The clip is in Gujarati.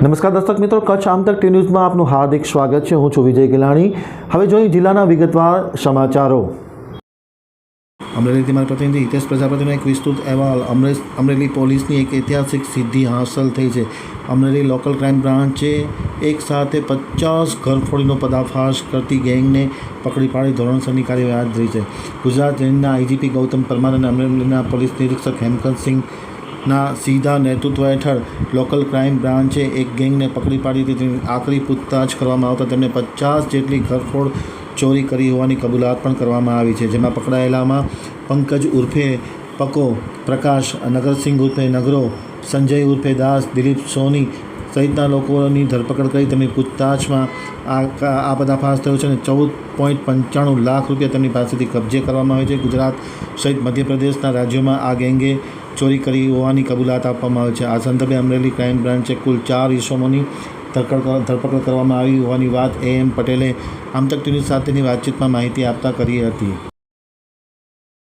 નમસ્કાર દર્શક મિત્રો, કચ્છ આમતક ટી ન્યૂઝમાં આપનું હાર્દિક સ્વાગત છે। હું છું વિજય ગિલાણી। હવે જોઈએ જિલ્લાના વિગતવાર સમાચારો। અમરેલીથી મારા પ્રતિનિધિ હિતેશ પ્રજાપતિનો એક વિસ્તૃત અહેવાલ। અમરેલી પોલીસની એક ઐતિહાસિક સિદ્ધિ હાંસલ થઈ છે। અમરેલી લોકલ ક્રાઇમ બ્રાન્ચે એક સાથે 50 ઘરફોડીનો પર્દાફાશ કરતી ગેંગને પકડી પાડી ધોરણસરની કાર્યવાહી હાથ ધરી છે। ગુજરાત રેન્જના આઈજીપી ગૌતમ પરમાર અને અમરેલીના પોલીસ નિરીક્ષક હેમકંતસિંહના સીધા નેતૃત્વ હેઠળ લોકલ ક્રાઇમ બ્રાન્ચે એક ગેંગને પકડી પાડી હતી। તેની આકરી પૂછતાછ કરવામાં આવતા તેમને 50 જેટલી ઘરફોડ ચોરી કરી હોવાની કબૂલાત પણ કરવામાં આવી છે। જેમાં પકડાયેલામાં પંકજ ઉર્ફે પકો, પ્રકાશ નગરસિંહ ઉર્ફે નગરો, સંજય ઉર્ફે દાસ, દિલીપ સોની સહિતના લોકોની ધરપકડ કરી તેમની પૂછતાછમાં આ પર્દાફાશ થયો છે અને 14.95 લાખ રૂપિયા તેમની પાસેથી કબજે કરવામાં આવ્યો છે। ગુજરાત સહિત મધ્યપ્રદેશના રાજ્યોમાં આ ગેંગે ચોરી કરી હોવાની કબૂલાત આપવામાં આવી છે। આ સંદર્ભે અમરેલી ક્રાઇમ બ્રાન્ચે કુલ 4 ઇસમોની ધરપકડ કરવામાં આવી હોવાની વાત AM પટેલે આમતક ટીવી સાથેની વાતચીતમાં માહિતી આપતા કરી હતી।